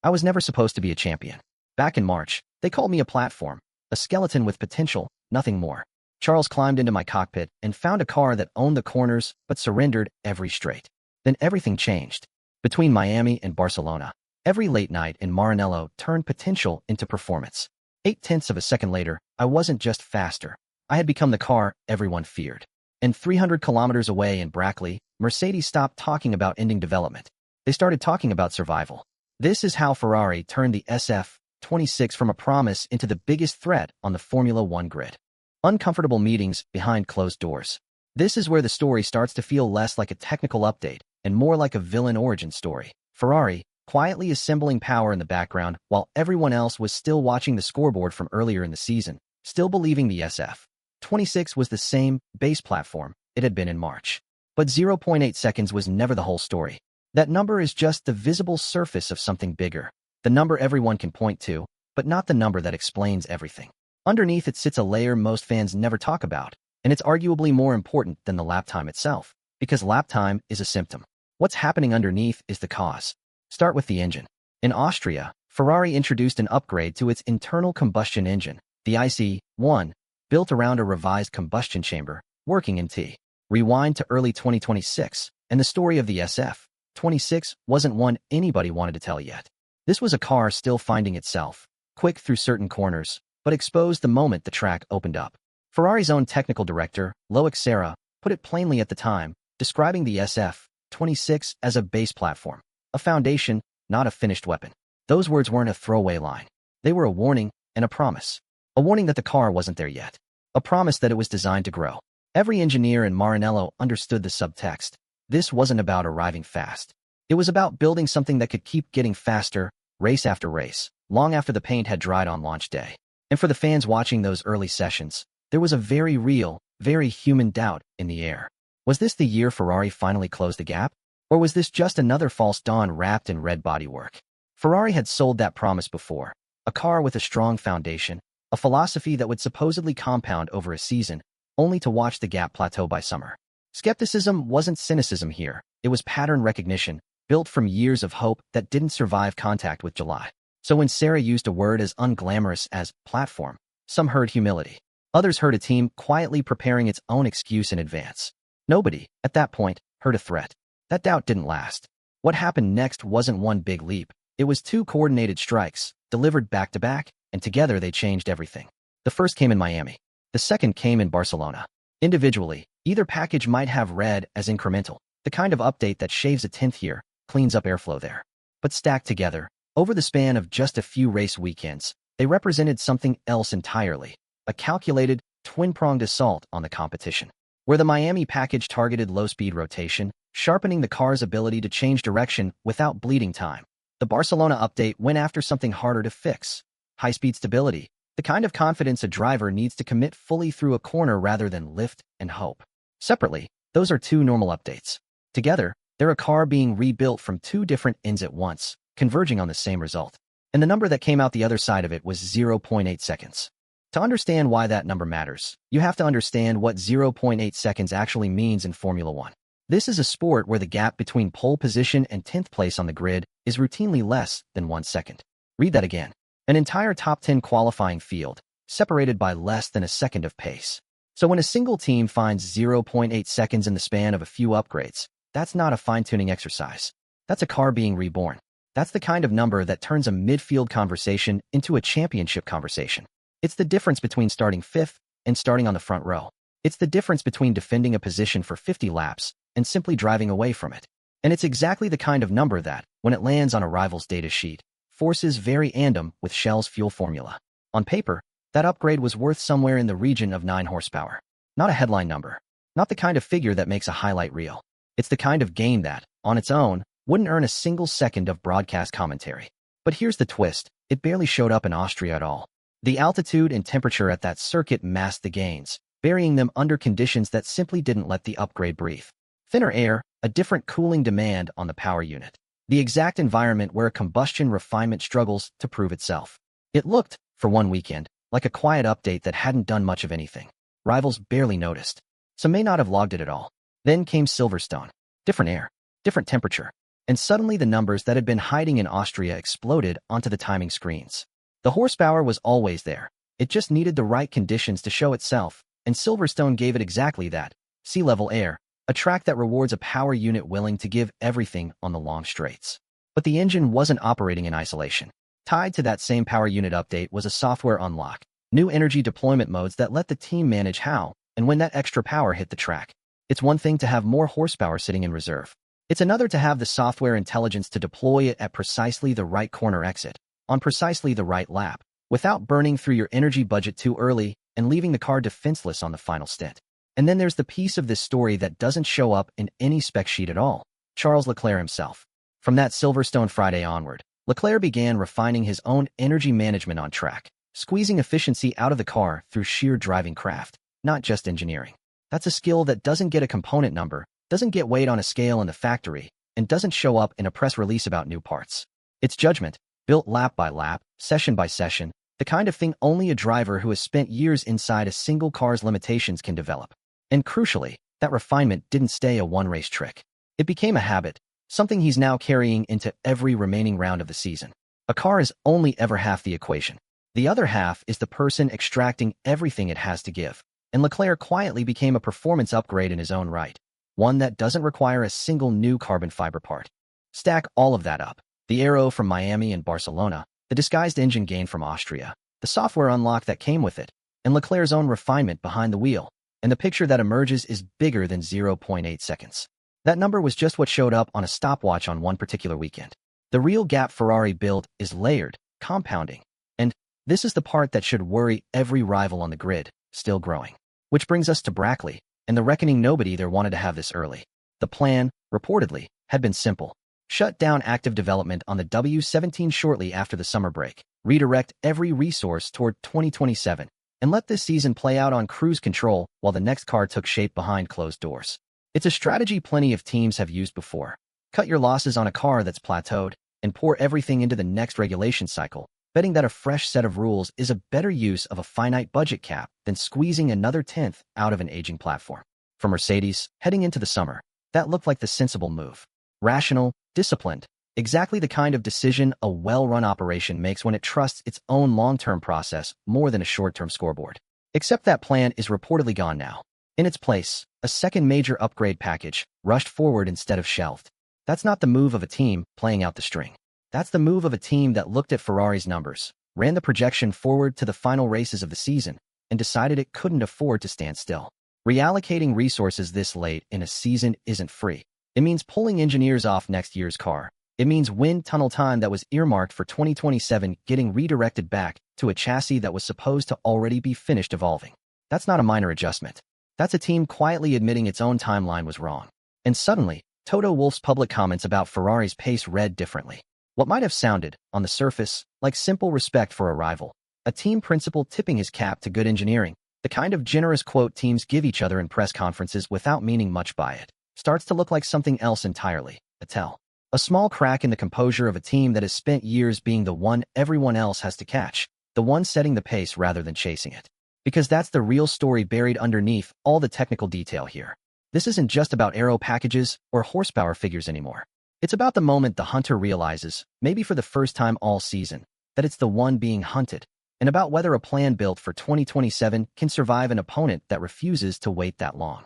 I was never supposed to be a champion. Back in March, they called me a platform, a skeleton with potential, nothing more. Charles climbed into my cockpit and found a car that owned the corners but surrendered every straight. Then everything changed. Between Miami and Barcelona, every late night in Maranello turned potential into performance. 0.8 of a second later, I wasn't just faster. I had become the car everyone feared. And 300 kilometers away in Brackley, Mercedes stopped talking about ending development. They started talking about survival. This is how Ferrari turned the SF-26 from a promise into the biggest threat on the Formula One grid. Uncomfortable meetings behind closed doors. This is where the story starts to feel less like a technical update and more like a villain origin story. Ferrari, quietly assembling power in the background while everyone else was still watching the scoreboard from earlier in the season, still believing the SF-26 was the same base platform it had been in March. But 0.8 seconds was never the whole story. That number is just the visible surface of something bigger. The number everyone can point to, but not the number that explains everything. Underneath it sits a layer most fans never talk about, and it's arguably more important than the lap time itself, because lap time is a symptom. What's happening underneath is the cause. Start with the engine. In Austria, Ferrari introduced an upgrade to its internal combustion engine, the IC1, built around a revised combustion chamber, working in T. Rewind to early 2026, and the story of the SF-26 wasn't one anybody wanted to tell yet. This was a car still finding itself, quick through certain corners, but exposed the moment the track opened up. Ferrari's own technical director, Loic Serra, put it plainly at the time, describing the SF-26 as a base platform, a foundation, not a finished weapon. Those words weren't a throwaway line. They were a warning and a promise. A warning that the car wasn't there yet. A promise that it was designed to grow. Every engineer in Maranello understood the subtext. This wasn't about arriving fast. It was about building something that could keep getting faster, race after race, long after the paint had dried on launch day. And for the fans watching those early sessions, there was a very real, very human doubt in the air. Was this the year Ferrari finally closed the gap? Or was this just another false dawn wrapped in red bodywork? Ferrari had sold that promise before. A car with a strong foundation, a philosophy that would supposedly compound over a season, only to watch the gap plateau by summer. Skepticism wasn't cynicism here. It was pattern recognition, built from years of hope that didn't survive contact with July. So when Sarah used a word as unglamorous as platform, some heard humility. Others heard a team quietly preparing its own excuse in advance. Nobody, at that point, heard a threat. That doubt didn't last. What happened next wasn't one big leap. It was two coordinated strikes, delivered back-to-back, and together they changed everything. The first came in Miami. The second came in Barcelona. Individually, either package might have read as incremental, the kind of update that shaves a tenth here, cleans up airflow there. But stacked together, over the span of just a few race weekends, they represented something else entirely, a calculated, twin-pronged assault on the competition. Where the Miami package targeted low-speed rotation, sharpening the car's ability to change direction without bleeding time, the Barcelona update went after something harder to fix, high-speed stability, the kind of confidence a driver needs to commit fully through a corner rather than lift and hope. Separately, those are two normal updates. Together, they're a car being rebuilt from two different ends at once, converging on the same result. And the number that came out the other side of it was 0.8 seconds. To understand why that number matters, you have to understand what 0.8 seconds actually means in Formula One. This is a sport where the gap between pole position and 10th place on the grid is routinely less than 1 second. Read that again. An entire top 10 qualifying field, separated by less than a second of pace. So when a single team finds 0.8 seconds in the span of a few upgrades, that's not a fine-tuning exercise. That's a car being reborn. That's the kind of number that turns a midfield conversation into a championship conversation. It's the difference between starting fifth and starting on the front row. It's the difference between defending a position for 50 laps and simply driving away from it. And it's exactly the kind of number that, when it lands on a rival's data sheet, forces very tandem with Shell's fuel formula. On paper, that upgrade was worth somewhere in the region of 9 horsepower. Not a headline number. Not the kind of figure that makes a highlight reel. It's the kind of gain that, on its own, wouldn't earn a single second of broadcast commentary. But here's the twist. It barely showed up in Austria at all. The altitude and temperature at that circuit masked the gains, burying them under conditions that simply didn't let the upgrade breathe. Thinner air, a different cooling demand on the power unit. The exact environment where a combustion refinement struggles to prove itself. It looked, for one weekend, like a quiet update that hadn't done much of anything. Rivals barely noticed. Some may not have logged it at all. Then came Silverstone. Different air, different temperature. and suddenly the numbers that had been hiding in Austria exploded onto the timing screens. The horsepower was always there. It just needed the right conditions to show itself, and Silverstone gave it exactly that. Sea-level air, a track that rewards a power unit willing to give everything on the long straights. But the engine wasn't operating in isolation. Tied to that same power unit update was a software unlock, new energy deployment modes that let the team manage how and when that extra power hit the track. It's one thing to have more horsepower sitting in reserve. It's another to have the software intelligence to deploy it at precisely the right corner exit, on precisely the right lap, without burning through your energy budget too early and leaving the car defenseless on the final stint. And then there's the piece of this story that doesn't show up in any spec sheet at all: Charles Leclerc himself. From that Silverstone Friday onward, Leclerc began refining his own energy management on track, squeezing efficiency out of the car through sheer driving craft, not just engineering. That's a skill that doesn't get a component number, doesn't get weighed on a scale in the factory, and doesn't show up in a press release about new parts. It's judgment, built lap by lap, session by session, the kind of thing only a driver who has spent years inside a single car's limitations can develop. And crucially, that refinement didn't stay a one-race trick. It became a habit, something he's now carrying into every remaining round of the season. A car is only ever half the equation. The other half is the person extracting everything it has to give. And Leclerc quietly became a performance upgrade in his own right, one that doesn't require a single new carbon fiber part. Stack all of that up: the aero from Miami and Barcelona, the disguised engine gain from Austria, the software unlock that came with it, and Leclerc's own refinement behind the wheel, and the picture that emerges is bigger than 0.8 seconds. That number was just what showed up on a stopwatch on one particular weekend. The real gap Ferrari built is layered, compounding, and this is the part that should worry every rival on the grid, still growing. Which brings us to Brackley, and the reckoning. Nobody there wanted to have this early. The plan, reportedly, had been simple: shut down active development on the W17 shortly after the summer break, redirect every resource toward 2027, and let this season play out on cruise control while the next car took shape behind closed doors. It's a strategy plenty of teams have used before. Cut your losses on a car that's plateaued and pour everything into the next regulation cycle, betting that a fresh set of rules is a better use of a finite budget cap than squeezing another tenth out of an aging platform. For Mercedes, heading into the summer, that looked like the sensible move. Rational, disciplined, exactly the kind of decision a well-run operation makes when it trusts its own long-term process more than a short-term scoreboard. Except that plan is reportedly gone now. In its place, a second major upgrade package, rushed forward instead of shelved. That's not the move of a team playing out the string. That's the move of a team that looked at Ferrari's numbers, ran the projection forward to the final races of the season, and decided it couldn't afford to stand still. Reallocating resources this late in a season isn't free. It means pulling engineers off next year's car. It means wind tunnel time that was earmarked for 2027 getting redirected back to a chassis that was supposed to already be finished evolving. That's not a minor adjustment. That's a team quietly admitting its own timeline was wrong. And suddenly, Toto Wolff's public comments about Ferrari's pace read differently. What might have sounded, on the surface, like simple respect for a rival, a team principal tipping his cap to good engineering, the kind of generous quote teams give each other in press conferences without meaning much by it, starts to look like something else entirely: a tell. A small crack in the composure of a team that has spent years being the one everyone else has to catch, the one setting the pace rather than chasing it. Because that's the real story buried underneath all the technical detail here. This isn't just about aero packages or horsepower figures anymore. It's about the moment the hunter realizes, maybe for the first time all season, that it's the one being hunted, and about whether a plan built for 2027 can survive an opponent that refuses to wait that long.